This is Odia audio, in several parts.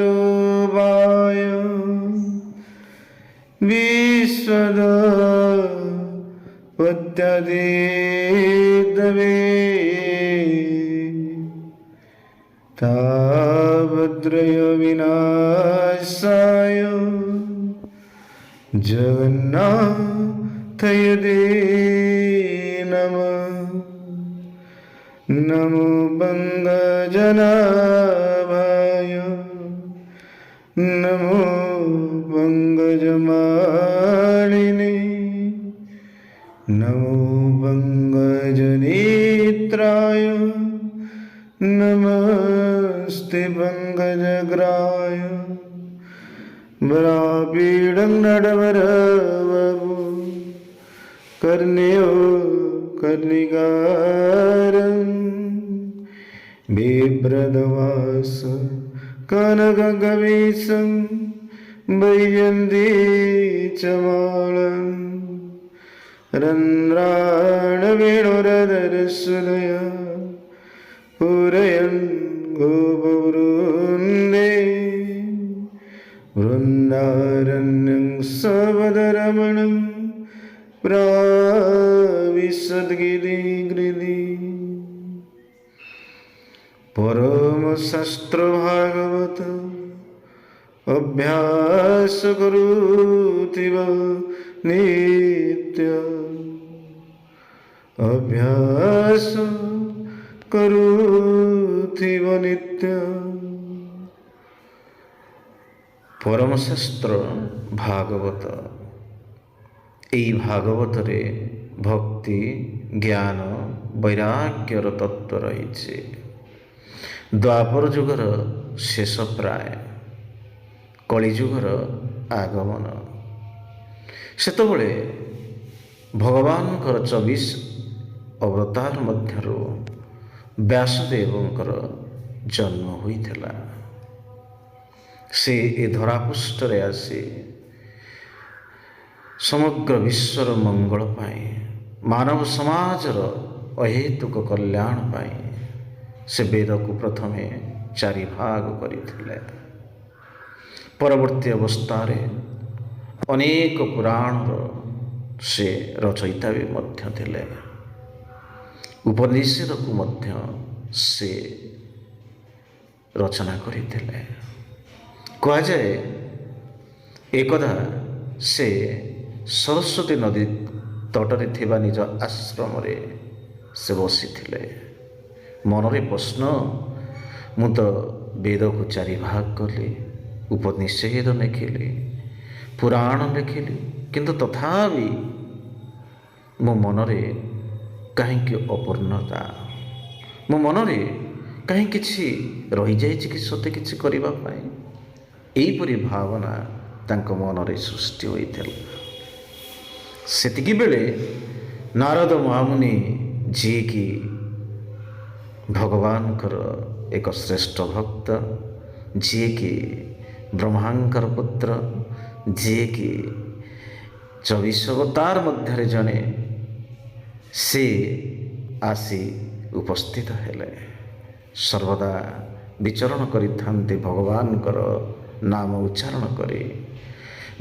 सच्चिदानन्दरूपाय विश्वोत्पत्त्यादिहेतवे तापत्रयविनाशाय जगन्नाथाय ते नमः। नमो पङ्कजनाभाय नमो पङ्कजमालिने नमो पङ्कजनेत्राय नमस्ते पङ्कजग्राय वरापीडं नटवरवपु कर्ण्यो कर्णिकारं बिभ्रदवास कनकगवीशं वैजन्तीचमालं रन्ध्राणवेणुरधरसुदया पूरयन् गोपवृन्दे वृन्दारण्यं सवदरमणं प्राविशद्गिरिहृदि। परमशास्त्र भागवत अभ्यास करुथिव नित्य अभ्यास करुथिव नित्य। परमशास्त्र भागवत এই ভাগবতরে ভক্তি জ্ঞান বৈরাগ্যর তত্ত্ব রয়েছে। দ্বাপর যুগର ଶେଷ ପ୍ରାୟ କଳିଯୁଗର ଆଗମନ। ସେତେବେଳେ ଭଗବାନଙ୍କର 24 ଅବତାର ମଧ୍ୟରୁ ବ୍ୟାସଦେବଙ୍କର ଜନ୍ମ ହୋଇଥିଲା। ସେ ଏ ଧରାପୃଷ୍ଠରେ ଆସି ସମଗ୍ର ବିଶ୍ୱର ମଙ୍ଗଳ ପାଇଁ ମାନବ ସମାଜର ଅହେତୁକ କଲ୍ୟାଣ ପାଇଁ ସେ ବେଦକୁ ପ୍ରଥମେ 4 ଭାଗ କରିଥିଲେ। ପରବର୍ତ୍ତୀ ଅବସ୍ଥାରେ ଅନେକ ପୁରାଣର ସେ ରଚୟିତା ବି ମଧ୍ୟ ଥିଲେ। ଉପନିଷଦକୁ ମଧ୍ୟ ସେ ରଚନା କରିଥିଲେ। କୁହାଯାଏ ଏକଦା ସେ ସରସ୍ୱତୀ ନଦୀ ତଟରେ ଥିବା ନିଜ ଆଶ୍ରମରେ ସେ ବସିଥିଲେ। ମନରେ ପ୍ରଶ୍ନ, ମୁଁ ତ ବେଦକୁ 4 ଭାଗ କଲି, ଉପନିଷଦ ଲେଖିଲି, ପୁରାଣ ଲେଖିଲି, କିନ୍ତୁ ତଥାପି ମୋ ମନରେ କାହିଁକି ଅପୂର୍ଣ୍ଣତା, ମୋ ମନରେ କାହିଁ କିଛି ରହିଯାଇଛି କି ସତେ କିଛି କରିବା ପାଇଁ? ଏହିପରି ଭାବନା ତାଙ୍କ ମନରେ ସୃଷ୍ଟି ହୋଇଥିଲା। ସେତିକିବେଳେ ନାରଦ ମହାମୁନି, ଯିଏକି ଭଗବାନଙ୍କର ଏକ ଶ୍ରେଷ୍ଠ ଭକ୍ତ, ଯିଏକି ବ୍ରହ୍ମାଙ୍କର ପୁତ୍ର, ଯିଏକି 24 ଅବତାର ମଧ୍ୟରେ ଜଣେ, ସେ ଆସି ଉପସ୍ଥିତ ହେଲେ। ସର୍ବଦା ବିଚରଣ କରିଥାନ୍ତି ଭଗବାନଙ୍କର ନାମ ଉଚ୍ଚାରଣ କରି।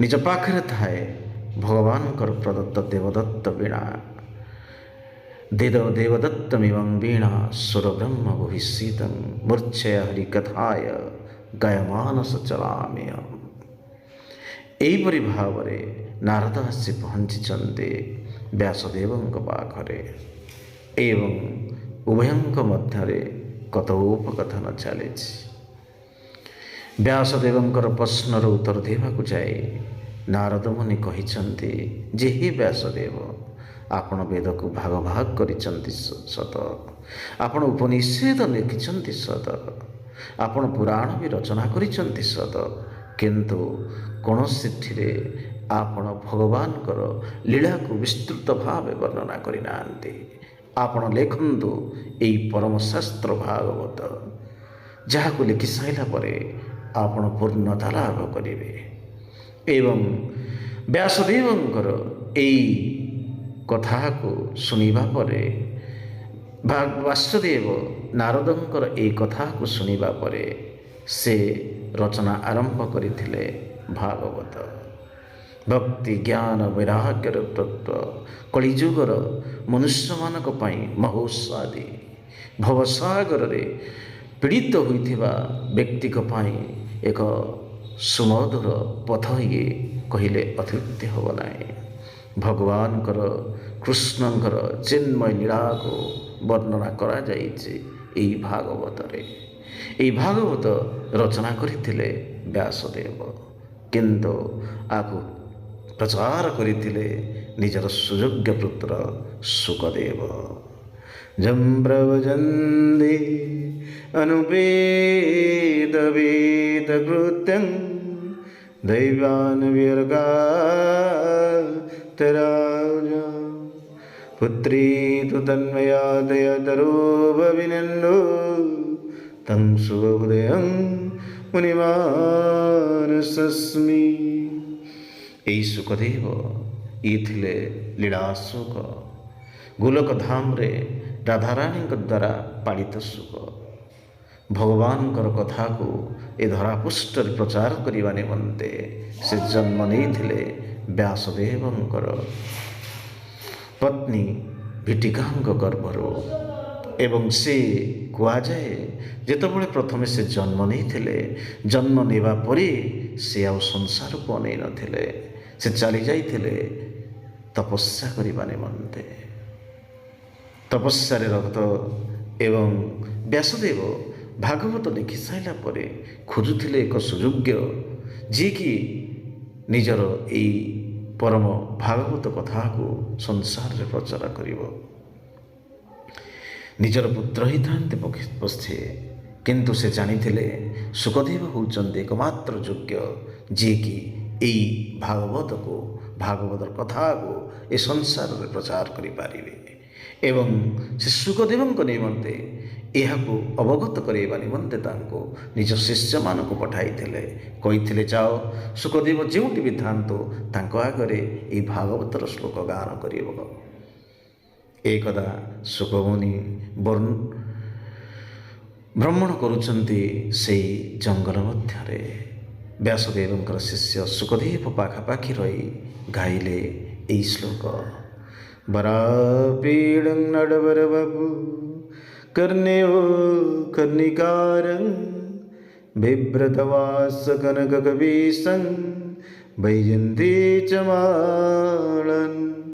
ନିଜ ପାଖରେ ଥାଏ ଭଗବାନଙ୍କର ପ୍ରଦତ୍ତ ଦେବଦତ୍ତ ବୀଣା। ଦେବଦତ୍ତମିମଂ ବୀଣା ସୁରବ୍ରହ୍ମ ଭୂଷିତଂ ମୂର୍ଚ୍ଛୟା ହରିକଥାୟ ଗାୟମାନସ ଚଳାମ୍ୟହମ୍। ଏହିପରି ଭାବରେ ନାରଦ ଆସି ପହଞ୍ଚିଛନ୍ତି ବ୍ୟାସଦେବଙ୍କ ପାଖରେ ଏବଂ ଉଭୟଙ୍କ ମଧ୍ୟରେ କଥୋପକଥନ ଚାଲିଛି। ବ୍ୟାସଦେବଙ୍କର ପ୍ରଶ୍ନର ଉତ୍ତର ଦେବାକୁ ଯାଇ ନାରଦ ମୁନି କହିଛନ୍ତି ଯେ, ହେ ବ୍ୟାସଦେବ, ଆପଣ ବେଦକୁ ଭାଗ ଭାଗ କରିଛନ୍ତି ସତ, ଆପଣ ଉପନିଷଦ ଲେଖିଛନ୍ତି ସତ, ଆପଣ ପୁରାଣ ବି ରଚନା କରିଛନ୍ତି ସତ, କିନ୍ତୁ କୌଣସିଥିରେ ଆପଣ ଭଗବାନଙ୍କର ଲୀଳାକୁ ବିସ୍ତୃତ ଭାବେ ବର୍ଣ୍ଣନା କରିନାହାନ୍ତି। ଆପଣ ଲେଖନ୍ତୁ ଏହି ପରମଶାସ୍ତ୍ର ଭାଗବତ, ଯାହାକୁ ଲେଖି ସାରିଲା ପରେ ଆପଣ ପୂର୍ଣ୍ଣତା ଲାଭ କରିବେ। ଏବଂ ବ୍ୟାସଦେବଙ୍କର ଏହି କଥାକୁ ଶୁଣିବା ପରେ ବ୍ୟାସଦେବ ନାରଦଙ୍କର ଏହି କଥାକୁ ଶୁଣିବା ପରେ ସେ ରଚନା ଆରମ୍ଭ କରିଥିଲେ ଭାଗବତ। ଭକ୍ତି ଜ୍ଞାନ ବୈରାଗ୍ୟର ତତ୍ତ୍ୱ କଳିଯୁଗର ମନୁଷ୍ୟମାନଙ୍କ ପାଇଁ ମହୌଷଧି। ଭବସାଗରରେ ପୀଡ଼ିତ ହୋଇଥିବା ବ୍ୟକ୍ତିଙ୍କ ପାଇଁ ଏକ ସୁମଧୁର ପଥ ଇଏ କହିଲେ ଅତ୍ୟୁକ୍ତି ହେବ ନାହିଁ। ଭଗବାନଙ୍କର କୃଷ୍ଣଙ୍କର ଚିନ୍ମୟ ଲୀଳାକୁ ବର୍ଣ୍ଣନା କରାଯାଇଛି ଏହି ଭାଗବତରେ। ଏହି ଭାଗବତ ରଚନା କରିଥିଲେ ବ୍ୟାସଦେବ, କିନ୍ତୁ ଆକୁ ପ୍ରଚାର କରିଥିଲେ ନିଜର ସୁଯୋଗ୍ୟ ପୁତ୍ର ଶୁକଦେବ। ଯଂ ପ୍ରଭଜନ୍ତି ଅନୁପେଦ ବେଦ କୃତ୍ୟଂ ଦୈବାନବିର୍ଗାତରାଜ ପୁତ୍ରୀ ତୁ ତନ୍ମୟା ଦୟତରୋభిନନ୍ଦୋ तं ଶୁଭହୃଦୟଂ ମୁନିମାନସସ୍ମି। ଏହି ଶୁକଦେବ ଇଏ ଥିଲେ ଲୀଳାଶୁକ, ଗୋଲକ ଧାମରେ ରାଧାରାଣୀଙ୍କ ଦ୍ୱାରା ପାଳିତ ଶୁକ। ଭଗବାନଙ୍କର କଥାକୁ ଏ ଧରାପୃଷ୍ଠରେ ପ୍ରଚାର କରିବା ନିମନ୍ତେ ସେ ଜନ୍ମ ନେଇଥିଲେ ବ୍ୟାସଦେବଙ୍କର ପତ୍ନୀ ଭୀଟିକାଙ୍କ ଗର୍ଭରୁ। ଏବଂ ସେ କୁହାଯାଏ ଯେତେବେଳେ ପ୍ରଥମେ ସେ ଜନ୍ମ ନେଇଥିଲେ, ଜନ୍ମ ନେବା ପରେ ସେ ଆଉ ସଂସାରକୁ ଅନେଇ ନଥିଲେ, ସେ ଚାଲି ଯାଇଥିଲେ ତପସ୍ୟା କରିବା ନିମନ୍ତେ। ତପସ୍ୟାରେ ରତ ଏବଂ ବ୍ୟାସଦେବ ଭାଗବତ ଲେଖି ସାରିଲା ପରେ ଖୋଜୁଥିଲେ ଏକ ସୁଯୋଗ୍ୟ ଯିଏକି ନିଜର ଏହି ପରମ ଭାଗବତ କଥାକୁ ସଂସାରରେ ପ୍ରଚାର କରିବ। ନିଜର ପୁତ୍ର ହେଇଥାନ୍ତେ ପଛେ, କିନ୍ତୁ ସେ ଜାଣିଥିଲେ ଶୁକଦେବ ହେଉଛନ୍ତି ଏକମାତ୍ର ଯୋଗ୍ୟ ଯିଏକି ଏହି ଭାଗବତର କଥାକୁ ଏ ସଂସାରରେ ପ୍ରଚାର କରିପାରିବେ। ଏବଂ ସେ ଶୁକଦେବଙ୍କ ନିମନ୍ତେ ଏହାକୁ ଅବଗତ କରାଇବା ନିମନ୍ତେ ତାଙ୍କୁ ନିଜ ଶିଷ୍ୟମାନଙ୍କୁ ପଠାଇଥିଲେ, କହିଥିଲେ ଯାଅ ଶୁକଦେବ ଯେଉଁଠି ବି ଥାନ୍ତୁ ତାଙ୍କ ଆଗରେ ଏହି ଭାଗବତର ଶ୍ଲୋକ ଗାନ କରିବ। ଏକଦା ଶୁକମୁନି ଭ୍ରମଣ କରୁଛନ୍ତି ସେହି ଜଙ୍ଗଲ ମଧ୍ୟରେ। ବ୍ୟାସଦେବଙ୍କର ଶିଷ୍ୟ ଶୁକଦେବ ପାଖାପାଖି ରହି ଗାଇଲେ ଏହି ଶ୍ଲୋକ। ବରାପୀଡ଼ଂ ନଡ଼ବର ବାବୁ कर्ण्यो कर्णिकारं बिभ्रतवास कनककवीशं वैजयन्ती च मालन्।